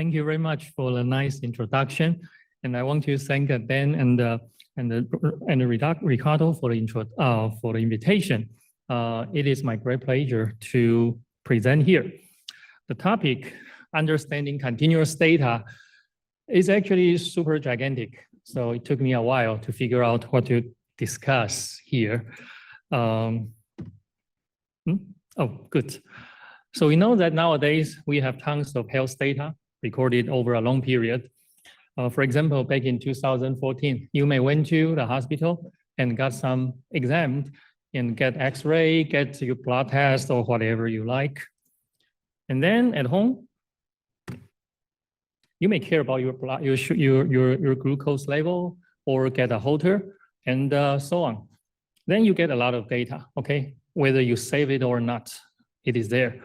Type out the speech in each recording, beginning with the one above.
Thank you very much for the nice introduction. And I want to thank Ben and Ricardo for the invitation. It is my great pleasure to present here. The topic, understanding continuous data, is actually super gigantic. So it took me a while to figure out what to discuss here. Oh, good. So we know that nowadays we have tons of health data recorded over a long period. For example, back in 2014, you may went to the hospital and got some exam and get X-ray, get your blood test or whatever you like. And then at home, you may care about your blood, your glucose level, or get a Holter, and so on. Then you get a lot of data, okay? Whether you save it or not, it is there.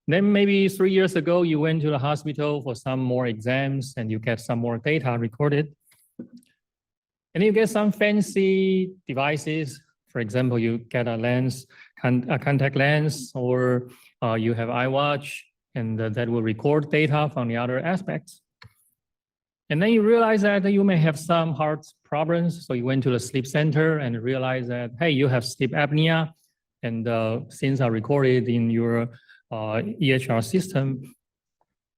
Then maybe 3 years ago, you went to the hospital for some more exams and you get some more data recorded. And you get some fancy devices. For example, you get a lens, a contact lens, or you have iWatch, and that will record data from the other aspects. And then you realize that you may have some heart problems. So you went to the sleep center and realized that, hey, you have sleep apnea, and things are recorded in your EHR system.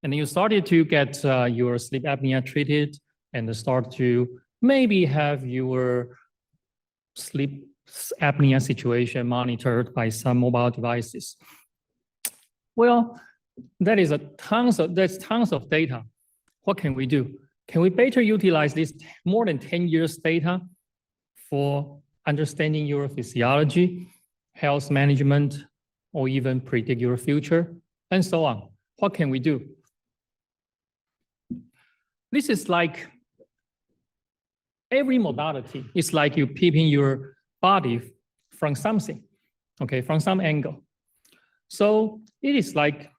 And then you started to get your sleep apnea treated and start to maybe have your sleep apnea situation monitored by some mobile devices. Well, that's tons of data. What can we do? Can we better utilize this more than 10 years data for understanding your physiology, health management, or even predict your future, and so on? What can we do? This is like every modality. It's like you peeping your body from something, okay, from some angle. So it is like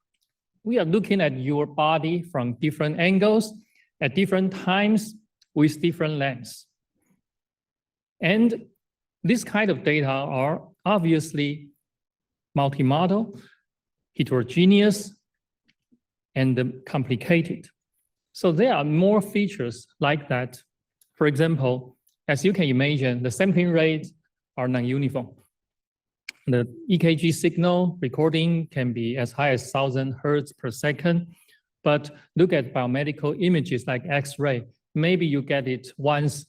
we are looking at your body from different angles at different times with different lens. And this kind of data are obviously multimodal, heterogeneous, and complicated. So there are more features like that. For example, as you can imagine, the sampling rates are non-uniform. The EKG signal recording can be as high as 1,000 hertz per second, but look at biomedical images like X-ray, maybe you get it once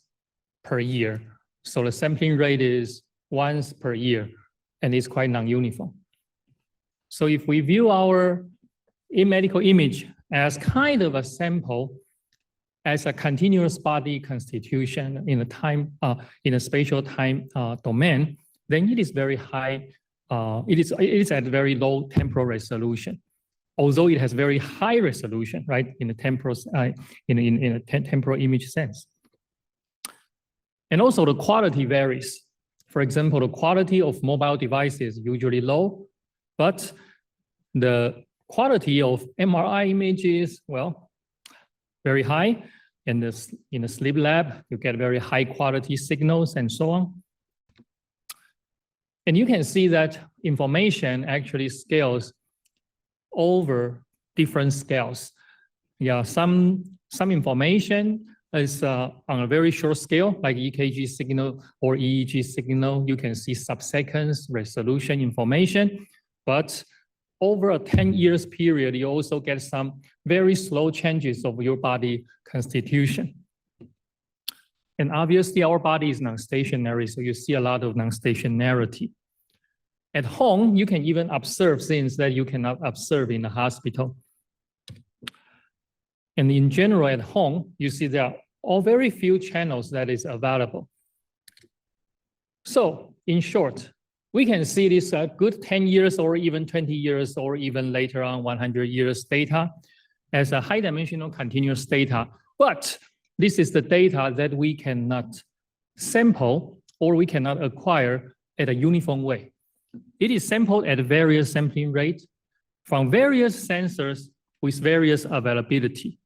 per year. So the sampling rate is once per year, and it's quite non-uniform. So if we view our medical image as kind of a sample, as a continuous body constitution in a time, in a spatial time domain, then it is very high. It is at very low temporal resolution, although it has very high resolution, right, in a temporal temporal image sense. And also the quality varies. For example, the quality of mobile devices is usually low, but the quality of MRI images, well, very high. And in the sleep lab, you get very high quality signals and so on. And you can see that information actually scales over different scales. Yeah, some information is on a very short scale, like EKG signal or EEG signal. You can see sub-seconds resolution information, but over a 10 years period, you also get some very slow changes of your body constitution. And obviously our body is non-stationary, so you see a lot of non-stationarity. At home, you can even observe things that you cannot observe in the hospital. And in general, at home, you see there are very few channels that is available. So in short, we can see this good 10 years or even 20 years or even later on 100 years data as a high dimensional continuous data. But this is the data that we cannot sample or we cannot acquire at a uniform way. It is sampled at various sampling rates from various sensors with various availability.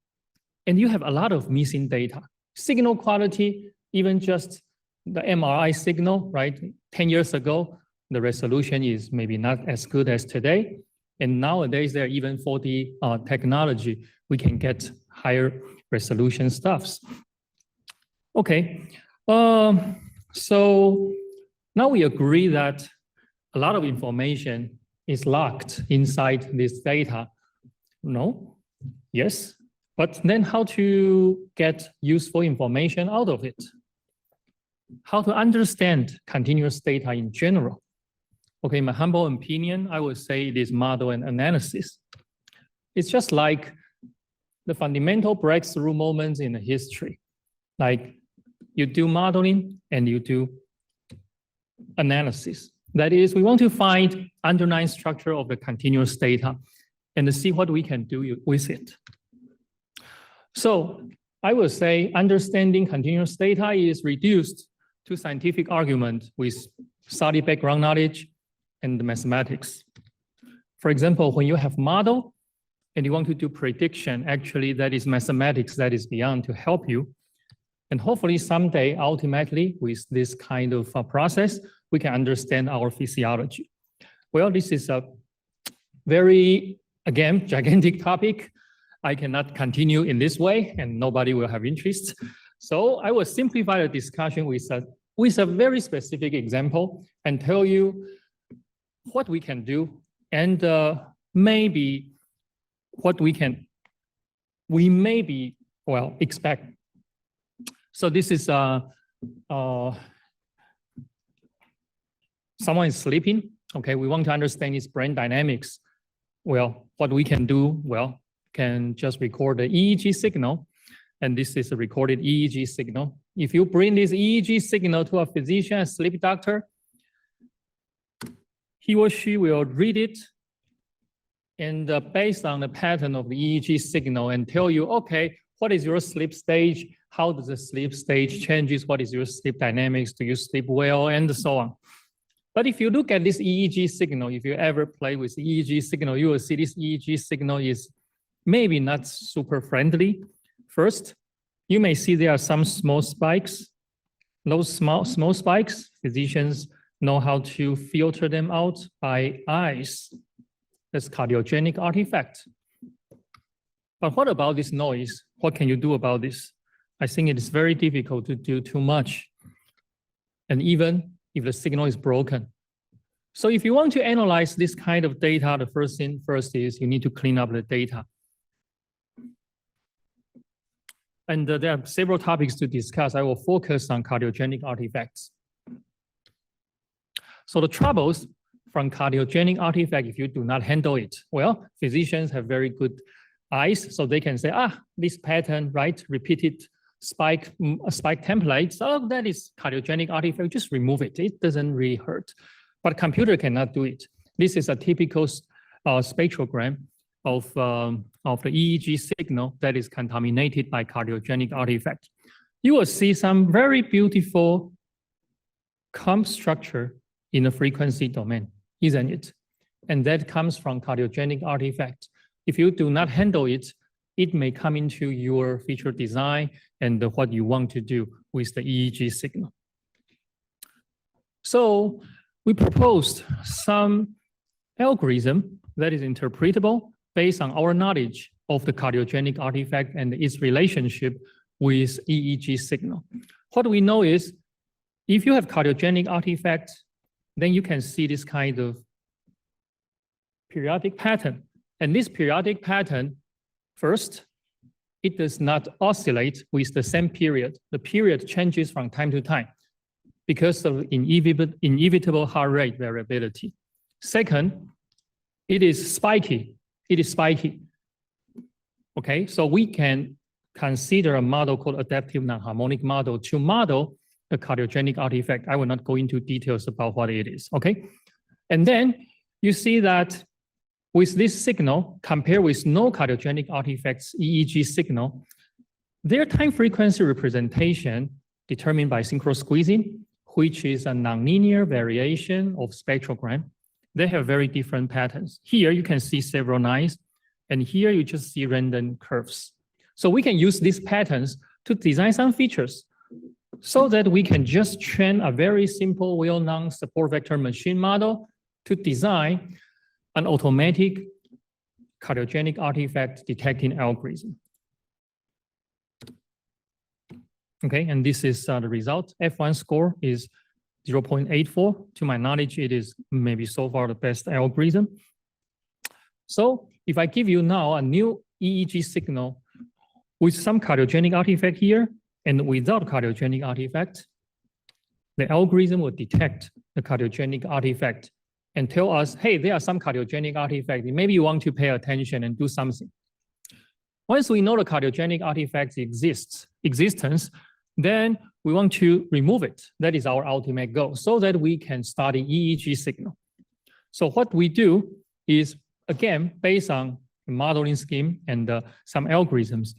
And you have a lot of missing data. Signal quality, even just the MRI signal, right? 10 years ago, the resolution is maybe not as good as today. And nowadays, there are even 4D technology. We can get higher resolution stuffs. Okay, so now we agree that a lot of information is locked inside this data. No? Yes? But then how to get useful information out of it? How to understand continuous data in general? Okay, in my humble opinion, I would say it is model and analysis. It's just like the fundamental breakthrough moments in the history. Like you do modeling and you do analysis. That is, we want to find underlying structure of the continuous data and to see what we can do with it. So I would say understanding continuous data is reduced to scientific argument with solid background knowledge and the mathematics. For example, when you have model and you want to do prediction, actually that is mathematics that is beyond to help you. And hopefully someday, ultimately, with this kind of process, we can understand our physiology. Well, this is a very, again, gigantic topic. I cannot continue in this way and nobody will have interest. So I will simplify the discussion with a very specific example and tell you what we can do and maybe what we maybe, well, expect. So this is someone is sleeping. Okay, we want to understand his brain dynamics. Well, what we can do, well, can just record the EEG signal. And this is a recorded EEG signal. If you bring this EEG signal to a physician, a sleep doctor, he or she will read it and based on the pattern of the EEG signal and tell you, okay, what is your sleep stage? How does the sleep stage changes? What is your sleep dynamics? Do you sleep well? And so on. But if you look at this EEG signal, if you ever play with EEG signal, you will see this EEG signal is maybe not super friendly. First, you may see there are some small spikes. Those small spikes, physicians know how to filter them out by eyes. That's cardiogenic artifact. But what about this noise? What can you do about this? I think it is very difficult to do too much. And even if the signal is broken. So if you want to analyze this kind of data, the first thing first is you need to clean up the data. And there are several topics to discuss. I will focus on cardiogenic artifacts. So the troubles from cardiogenic artifact, if you do not handle it, well, physicians have very good eyes, so they can say, this pattern, right, repeated spike templates, oh, that is cardiogenic artifact, just remove it. It doesn't really hurt. But computer cannot do it. This is a typical spectrogram of the EEG signal that is contaminated by cardiogenic artifact. You will see some very beautiful comp structure in the frequency domain, isn't it? And that comes from cardiogenic artifact. If you do not handle it, it may come into your feature design and what you want to do with the EEG signal. So we proposed some algorithm that is interpretable based on our knowledge of the cardiogenic artifact and its relationship with EEG signal. What we know is if you have cardiogenic artifact, then you can see this kind of periodic pattern. And this periodic pattern, first, it does not oscillate with the same period. The period changes from time to time because of inevitable heart rate variability. Second, it is spiky. It is spiky. Okay, so we can consider a model called adaptive non-harmonic model to model the cardiogenic artifact. I will not go into details about what it is, okay? And then you see that with this signal, compared with no cardiogenic artifacts EEG signal, their time frequency representation determined by synchro squeezing, which is a nonlinear variation of spectrogram. They have very different patterns. Here you can see several lines, and here you just see random curves. So we can use these patterns to design some features so that we can just train a very simple, well-known support vector machine model to design an automatic cardiogenic artifact detecting algorithm. Okay, and this is the result. F1 score is 0.84. To my knowledge, it is maybe so far the best algorithm. So if I give you now a new EEG signal with some cardiogenic artifact here and without cardiogenic artifact, the algorithm will detect the cardiogenic artifact and tell us, hey, there are some cardiogenic artifact. Maybe you want to pay attention and do something. Once we know the cardiogenic artifact existence, then we want to remove it. That is our ultimate goal, so that we can study EEG signal. So what we do is, again, based on the modeling scheme and some algorithms.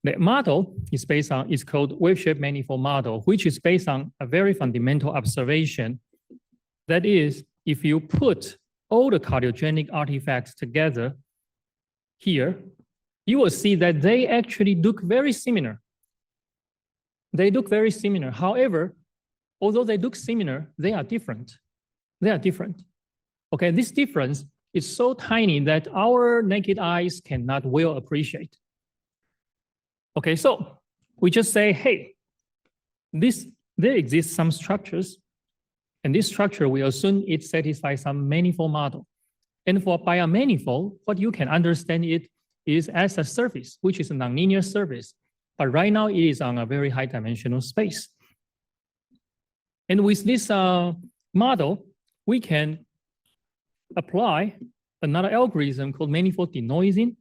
The model is called wave-shaped manifold model, which is based on a very fundamental observation. That is, if you put all the cardiogenic artifacts together here, you will see that they actually look very similar. They look very similar. However, although they look similar, they are different. They are different. Okay, this difference is so tiny that our naked eyes cannot well appreciate. Okay, so we just say, hey, there exist some structures, and this structure, we assume it satisfies some manifold model. And by a manifold, what you can understand it is as a surface, which is a nonlinear surface. But right now, it is on a very high dimensional space. And with this model, we can apply another algorithm called manifold denoising.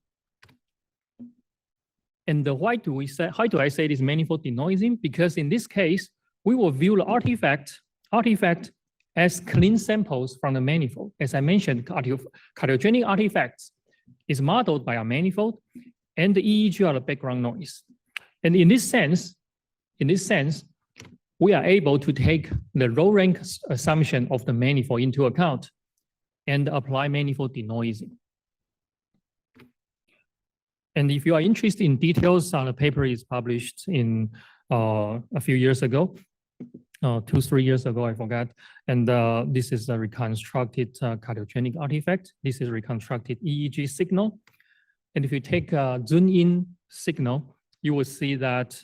And why do I say it is manifold denoising? Because in this case, we will view the artifact as clean samples from the manifold. As I mentioned, cardiogenic artifacts is modeled by a manifold, and the EEG are the background noise. And in this sense, we are able to take the low rank assumption of the manifold into account and apply manifold denoising. And if you are interested in details, the paper is published in a few years ago, 2-3 years ago, I forgot. And this is a reconstructed cardiogenic artifact. This is a reconstructed EEG signal. And if you take a zoom-in signal, you will see that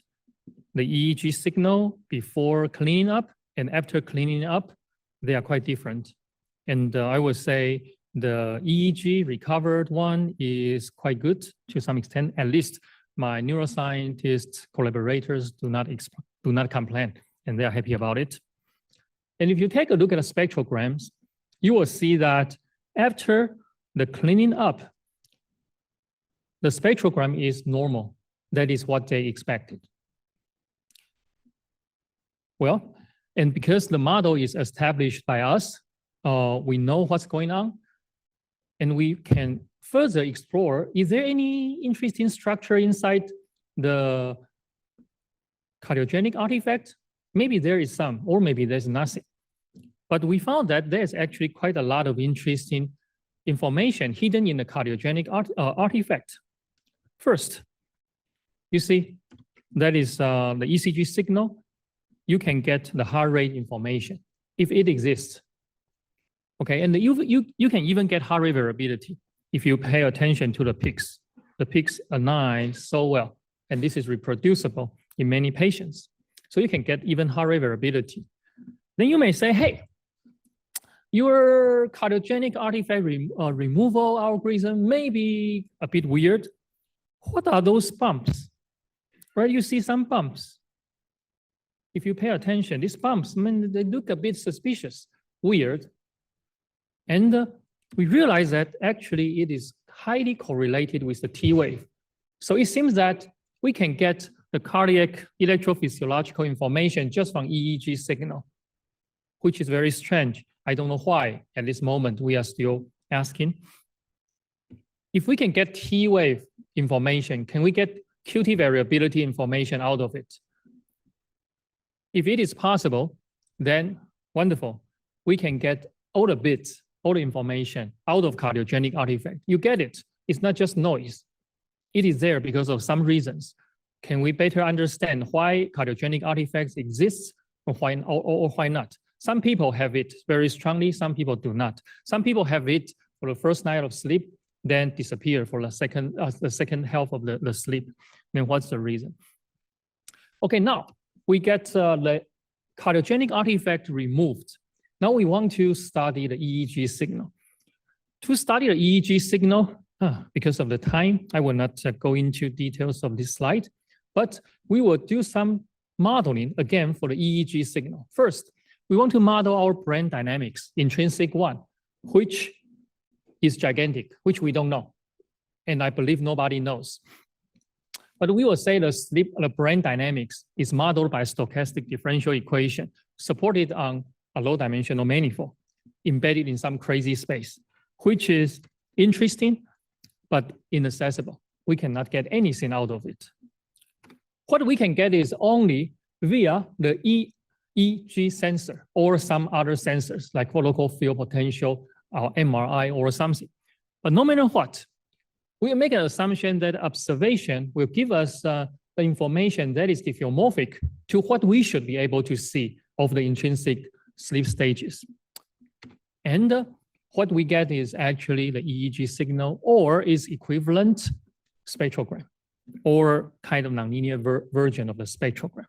the EEG signal before cleaning up and after cleaning up, they are quite different. And I would say the EEG recovered one is quite good to some extent. At least my neuroscientist collaborators do not complain, and they are happy about it. And if you take a look at the spectrograms, you will see that after the cleaning up, the spectrogram is normal. That is what they expected. Well, and because the model is established by us, we know what's going on, and we can further explore, is there any interesting structure inside the cardiogenic artifact? Maybe there is some, or maybe there's nothing. But we found that there's actually quite a lot of interesting information hidden in the cardiogenic artifact. First, you see, that is the ECG signal. You can get the heart rate information if it exists. Okay, and you can even get heart rate variability if you pay attention to the peaks. The peaks align so well, and this is reproducible in many patients. So you can get even heart rate variability. Then you may say, hey, your cardiogenic artifact removal algorithm may be a bit weird. What are those bumps? Right, you see some bumps. If you pay attention, these bumps, they look a bit suspicious, weird. And we realize that actually it is highly correlated with the T wave. So it seems that we can get the cardiac electrophysiological information just from EEG signal, which is very strange. I don't know why at this moment we are still asking. If we can get T wave information, can we get QT variability information out of it? If it is possible, then wonderful. We can get all the bits, all the information out of cardiogenic artifact. You get it. It's not just noise. It is there because of some reasons. Can we better understand why cardiogenic artifacts exist or why not? Some people have it very strongly, some people do not. Some people have it for the first night of sleep, then disappear for the second half of the sleep. Then what's the reason? Okay, now we get the cardiogenic artifact removed. Now we want to study the EEG signal. To study the EEG signal, because of the time, I will not go into details of this slide, but we will do some modeling again for the EEG signal. First, we want to model our brain dynamics, intrinsic one, which is gigantic, which we don't know. And I believe nobody knows. But we will say the brain dynamics is modeled by stochastic differential equation supported on a low-dimensional manifold embedded in some crazy space, which is interesting, but inaccessible. We cannot get anything out of it. What we can get is only via the EEG sensor or some other sensors like local field potential or MRI or something. But no matter what, we make an assumption that observation will give us the information that is diffeomorphic to what we should be able to see of the intrinsic sleep stages. And what we get is actually the EEG signal or is equivalent spectrogram or kind of nonlinear version of the spectrogram.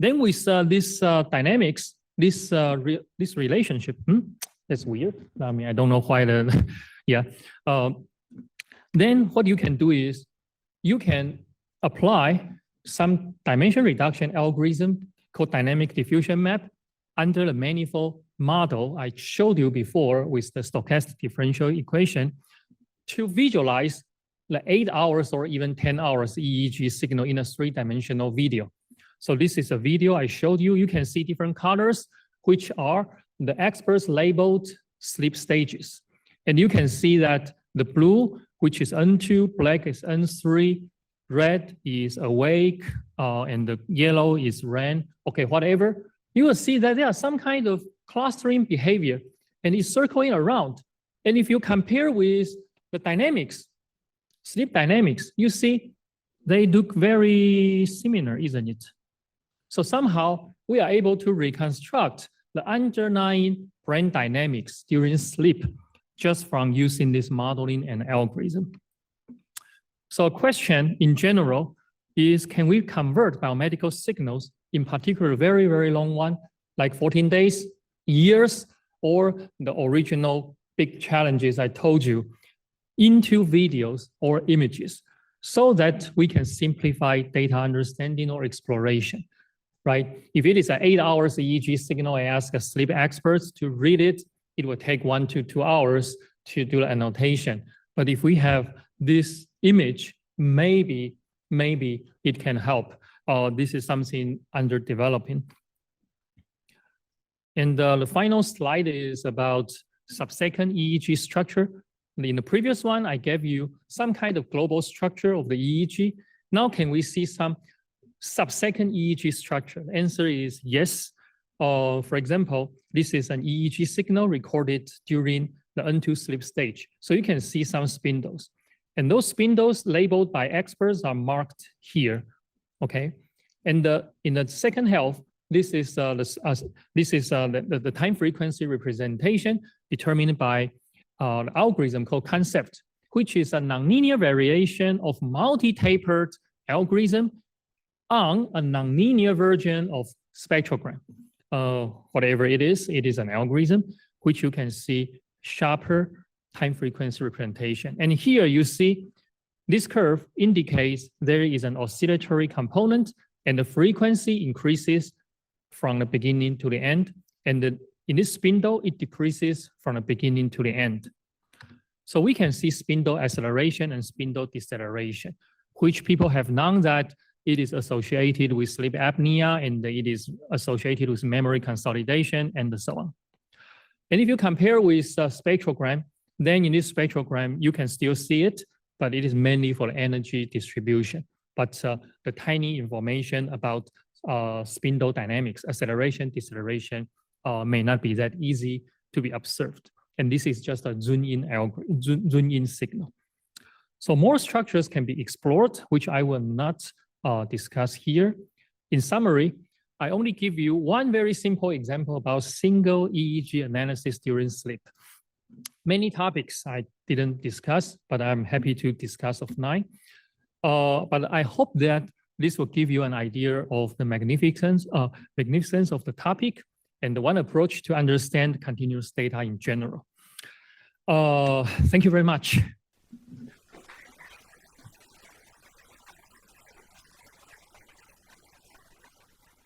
Then with this dynamics, this relationship, that's weird. I mean, I don't know why yeah. Then what you can do is you can apply some dimension reduction algorithm called dynamic diffusion map under the manifold model I showed you before with the stochastic differential equation to visualize the 8 hours or even 10 hours EEG signal in a 3-dimensional video. So this is a video I showed you. You can see different colors, which are the experts labeled sleep stages. And you can see that the blue, which is N2, black is N3, red is awake, and the yellow is REM, okay, whatever. You will see that there are some kind of clustering behavior and it's circling around. And if you compare with the dynamics, sleep dynamics, you see they look very similar, isn't it? So somehow we are able to reconstruct the underlying brain dynamics during sleep just from using this modeling and algorithm. So a question in general is, can we convert biomedical signals, in particular very, very long one, like 14 days, years, or the original big challenges I told you, into videos or images so that we can simplify data understanding or exploration, right? If it is an 8 hours EEG signal, I ask a sleep experts to read it, it will take 1 to 2 hours to do the annotation. But if we have this image, maybe it can help. This is something under developing. And the final slide is about subsecond EEG structure. In the previous one, I gave you some kind of global structure of the EEG. Now, can we see some subsecond EEG structure? The answer is yes. For example, this is an EEG signal recorded during the N2 sleep stage. So you can see some spindles. And those spindles labeled by experts are marked here, okay? And in the second half, this is the time frequency representation determined by the algorithm called concept, which is a nonlinear variation of multi-tapered algorithm on a nonlinear version of spectrogram. Whatever it is an algorithm, which you can see sharper time frequency representation. And here you see this curve indicates there is an oscillatory component and the frequency increases from the beginning to the end. And in this spindle, it decreases from the beginning to the end. So we can see spindle acceleration and spindle deceleration, which people have known that it is associated with sleep apnea and it is associated with memory consolidation and so on. And if you compare with spectrogram, then in this spectrogram, you can still see it, but it is mainly for energy distribution. But the tiny information about spindle dynamics, acceleration, deceleration, may not be that easy to be observed. And this is just a zoom-in signal. So more structures can be explored, which I will not discuss here. In summary, I only give you one very simple example about single EEG analysis during sleep. many topics I didn't discuss, but I'm happy to discuss of 9. But I hope that this will give you an idea of the magnificence of the topic and the one approach to understand continuous data in general. Thank you very much.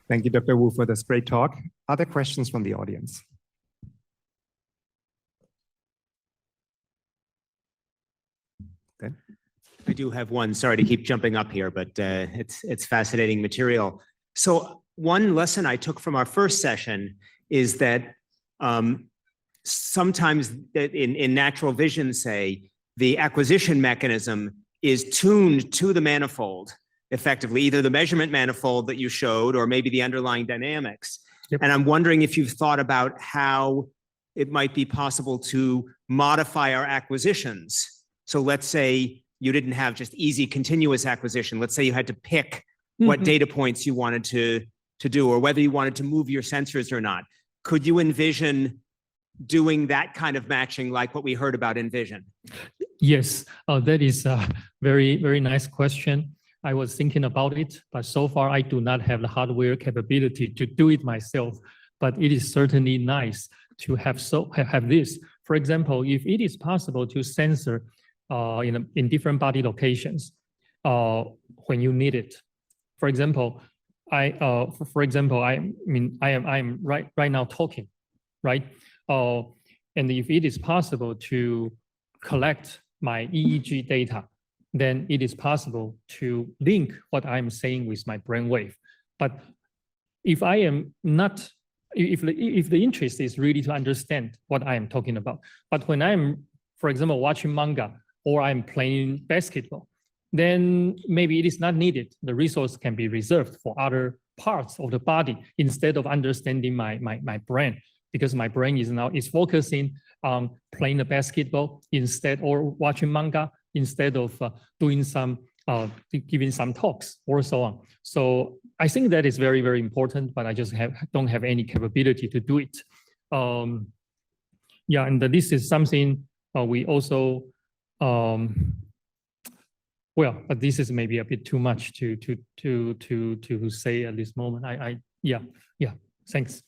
Thank you, Dr. Wu, for this great talk. Other questions from the audience? Okay. I do have one. Sorry to keep jumping up here, but it's fascinating material. So one lesson I took from our first session is that sometimes in natural vision, say, the acquisition mechanism is tuned to the manifold, effectively, either the measurement manifold that you showed or maybe the underlying dynamics. Yep. And I'm wondering if you've thought about how it might be possible to modify our acquisitions. So let's say you didn't have just easy continuous acquisition. Let's say you had to pick what data points you wanted to do, or whether you wanted to move your sensors or not. Could you envision doing that kind of matching like what we heard about in vision? Yes, that is a very, very nice question. I was thinking about it, but so far I do not have the hardware capability to do it myself. But it is certainly nice to have this. For example, if it is possible to censor in different body locations when you need it. For example, I am right now talking, right? And if it is possible to collect my EEG data, then it is possible to link what I'm saying with my brainwave. But if I am not, if the interest is really to understand what I am talking about, but when I'm, for example, watching manga or I'm playing basketball, then maybe it is not needed. The resource can be reserved for other parts of the body instead of understanding my brain, because my brain is focusing on playing the basketball instead, or watching manga instead of doing some giving some talks or so on. So I think that is very, very important, but I just don't have any capability to do it. Yeah, and this is something we also well, but this is maybe a bit too much to say at this moment. Yeah, thanks.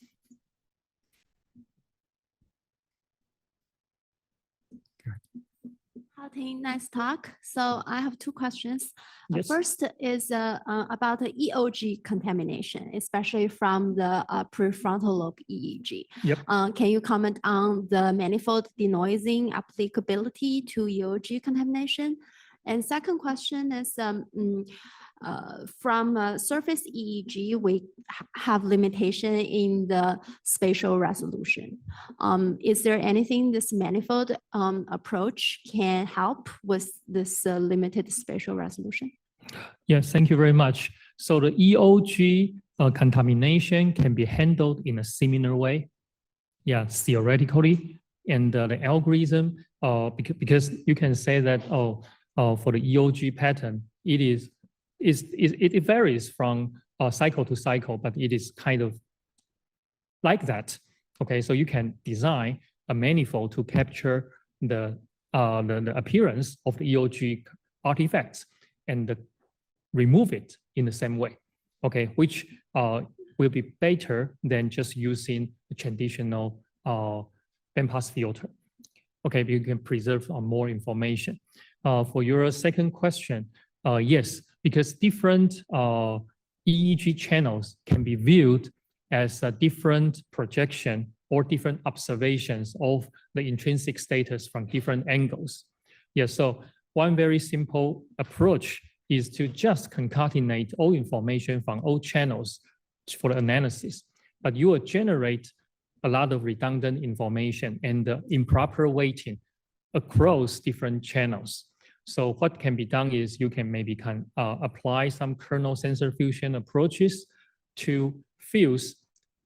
Hau-Tieng, nice talk. So I have 2 questions. Yes. First is about the EOG contamination, especially from the prefrontal lobe EEG. Yep. Can you comment on the manifold denoising applicability to EOG contamination? And second question is from surface EEG, we have limitation in the spatial resolution. Is there anything this manifold approach can help with this limited spatial resolution? Yes, thank you very much. So the EOG contamination can be handled in a similar way. Yeah, theoretically, and the algorithm, because you can say that, for the EOG pattern, it varies from cycle to cycle, but it is kind of like that. Okay, so you can design a manifold to capture the appearance of the EOG artifacts and remove it in the same way. Okay, which will be better than just using the traditional bandpass filter. Okay, you can preserve more information. For your second question, yes, because different EEG channels can be viewed as a different projection or different observations of the intrinsic status from different angles. Yeah, so one very simple approach is to just concatenate all information from all channels for the analysis, but you will generate a lot of redundant information and improper weighting across different channels. So what can be done is you can maybe apply some kernel sensor fusion approaches to fuse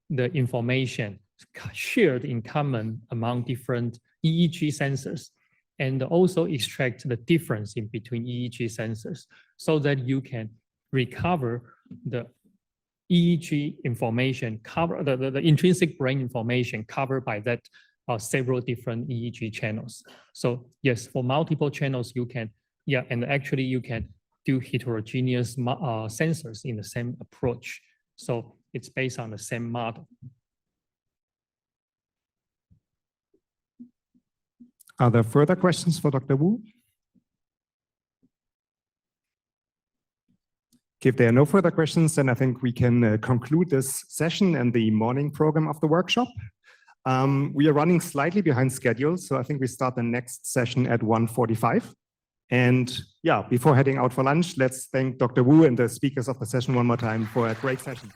the information shared in common among different EEG sensors, and also extract the difference in between EEG sensors so that you can recover the EEG information, the intrinsic brain information covered by that several different EEG channels. So yes, for multiple channels, you can, yeah, and actually you can do heterogeneous sensors in the same approach. So it's based on the same model. Are there further questions for Dr. Wu? If there are no further questions, then I think we can conclude this session and the morning program of the workshop. We are running slightly behind schedule, so I think we start the next session at 1:45. And yeah, before heading out for lunch, let's thank Dr. Wu and the speakers of the session one more time for a great session.